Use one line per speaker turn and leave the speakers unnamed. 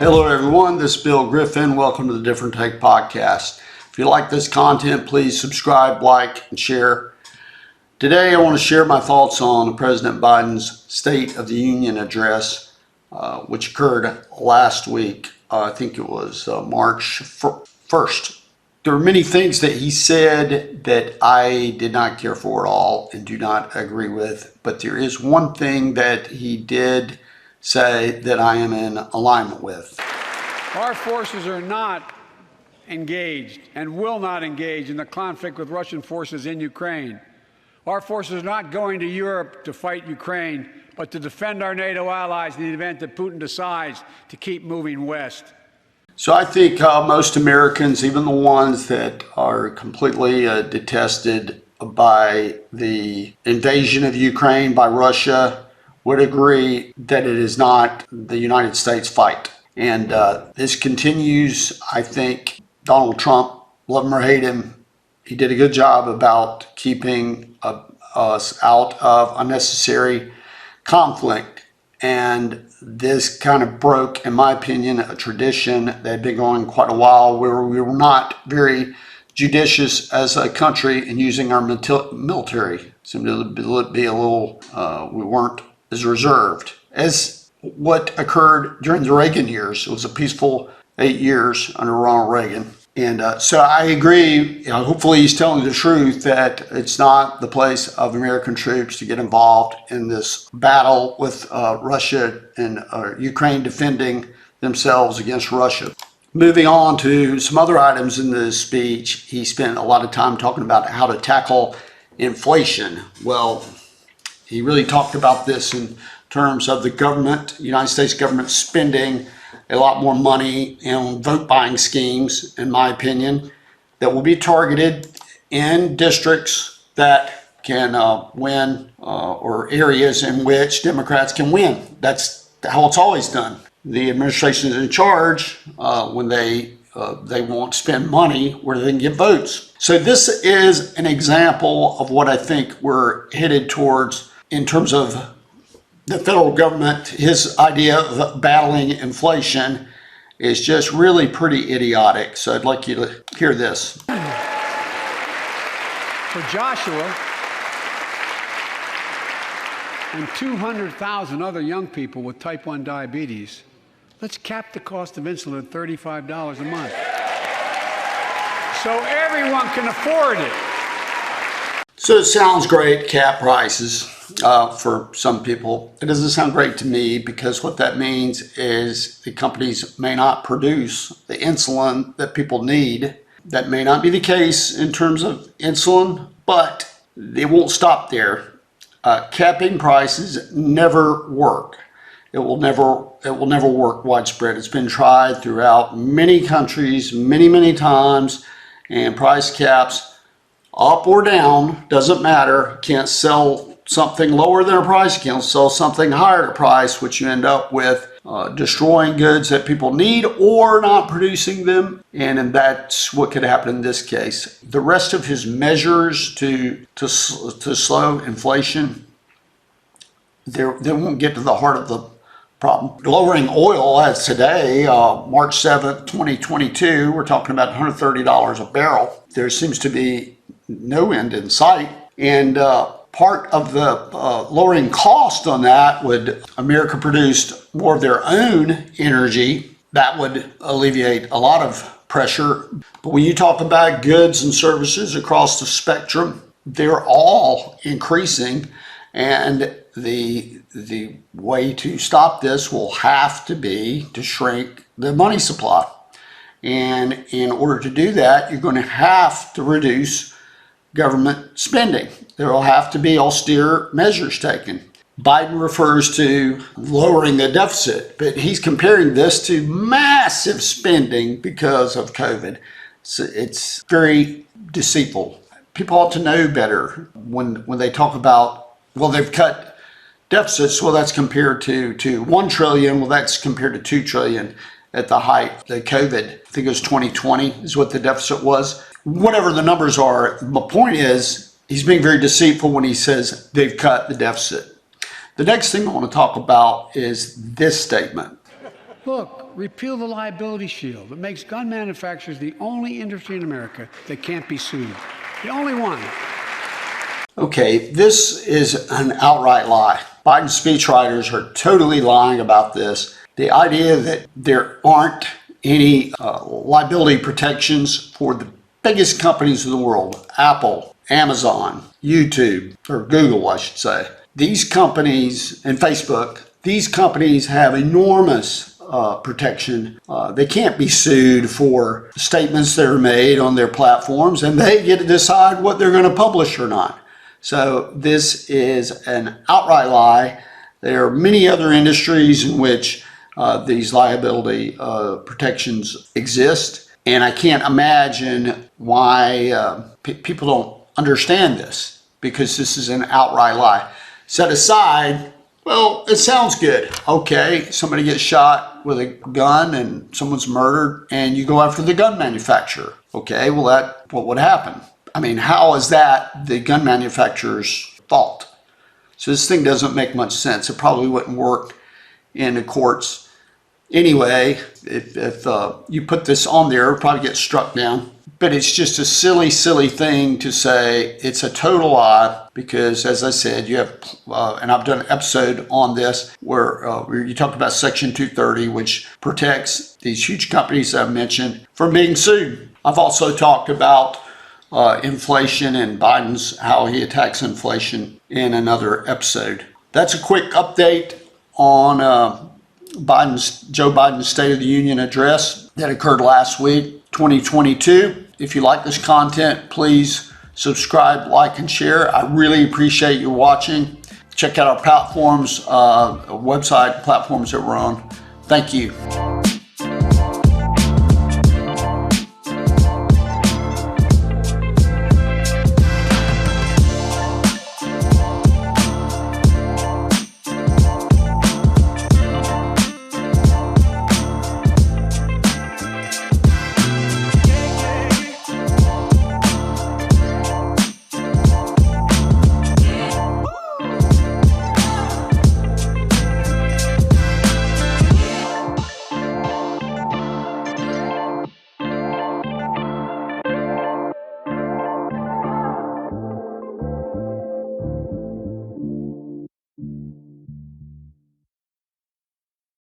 Hello everyone, this is Bill Griffin. Welcome to the Different Take Podcast. If you like this content, please subscribe, like, and share. Today I want to share my thoughts on President Biden's State of the Union address, which occurred last week. I think it was March 1st. There were many things that he said that I did not care for at all and do not agree with, but there is one thing that he did say that I am in alignment with.
Our forces are not engaged and will not engage in the conflict with Russian forces in Ukraine. Our forces are not going to Europe to fight Ukraine, but to defend our NATO allies in the event that Putin decides to keep moving west.
So I think most Americans, even the ones that are completely detested by the invasion of Ukraine by Russia, would agree that it is not the United States fight. And this continues. I think Donald Trump, love him or hate him, he did a good job about keeping us out of unnecessary conflict. And this kind of broke, in my opinion, a tradition that had been going quite a while where we were not very judicious as a country in using our military. Seemed to be a little, we weren't as reserved as what occurred during the Reagan years. It was a peaceful 8 years under Ronald Reagan. And so I agree, hopefully he's telling the truth that it's not the place of American troops to get involved in this battle with Russia and Ukraine defending themselves against Russia. Moving on to some other items in the speech, he spent a lot of time talking about how to tackle inflation. Well, he really talked about this in terms of the government, United States government spending a lot more money in vote buying schemes, in my opinion, that will be targeted in districts that can win or areas in which Democrats can win. That's how it's always done. The administration is in charge when they won't spend money where they can get votes. So this is an example of what I think we're headed towards in terms of the federal government. His idea of battling inflation is just really pretty idiotic. So I'd like you to hear this.
For Joshua and 200,000 other young people with type 1 diabetes, let's cap the cost of insulin at $35 a month so everyone can afford it.
So it sounds great, cap prices for some people. It doesn't sound great to me because what that means is the companies may not produce the insulin that people need. That may not be the case in terms of insulin, but they won't stop there. Capping prices never work. It will never work widespread. It's been tried throughout many countries, many times, and price caps, up or down, doesn't matter. Can't sell something lower than a price, can't sell something higher at a price, which you end up with destroying goods that people need or not producing them. And that's what could happen in this case. The rest of his measures to slow inflation, they won't get to the heart of the problem. Lowering oil as today, March 7th, 2022, we're talking about $130 a barrel. There seems to be no end in sight. And part of the lowering cost on that would, America produced more of their own energy. That would alleviate a lot of pressure. But when you talk about goods and services across the spectrum, they're all increasing. And the way to stop this will have to be to shrink the money supply. And in order to do that, you're going to have to reduce government spending. There will have to be austere measures taken. Biden refers to lowering the deficit, but he's comparing this to massive spending because of COVID. So it's very deceitful. People ought to know better when they talk about, well, they've cut deficits. Well, that's compared to 1 trillion. Well, that's compared to 2 trillion at the height. The COVID, I think it was 2020 is what the deficit was. Whatever the numbers are, the point is he's being very deceitful when he says they've cut the deficit. The next thing I want to talk about is this statement.
Look, repeal the liability shield that makes gun manufacturers the only industry in America that can't be sued. The only one.
Okay, this is an outright lie. Biden's speechwriters are totally lying about this. The idea that there aren't any liability protections for the biggest companies in the world, Apple, Amazon, YouTube, or Google, I should say. These companies, and Facebook, these companies have enormous protection. They can't be sued for statements that are made on their platforms, and they get to decide what they're going to publish or not. So this is an outright lie. There are many other industries in which these liability protections exist, and I can't imagine why people don't understand this, because this is an outright lie. Set aside, well, it sounds good. Okay, somebody gets shot with a gun and someone's murdered, and you go after the gun manufacturer. Okay, well, what would happen? I mean, how is that the gun manufacturer's fault? So this thing doesn't make much sense. It probably wouldn't work in the courts anyway. If you put this on there, it'll probably get struck down. But it's just a silly, silly thing to say. It's a total lie because, as I said, you have, and I've done an episode on this where you talked about Section 230, which protects these huge companies that I've mentioned from being sued. I've also talked about inflation and how he attacks inflation in another episode. That's a quick update on Joe Biden's State of the Union address that occurred last week, 2022. If you like this content, please subscribe, like, and share. I really appreciate you watching. Check out our platforms, website platforms that we're on. Thank you.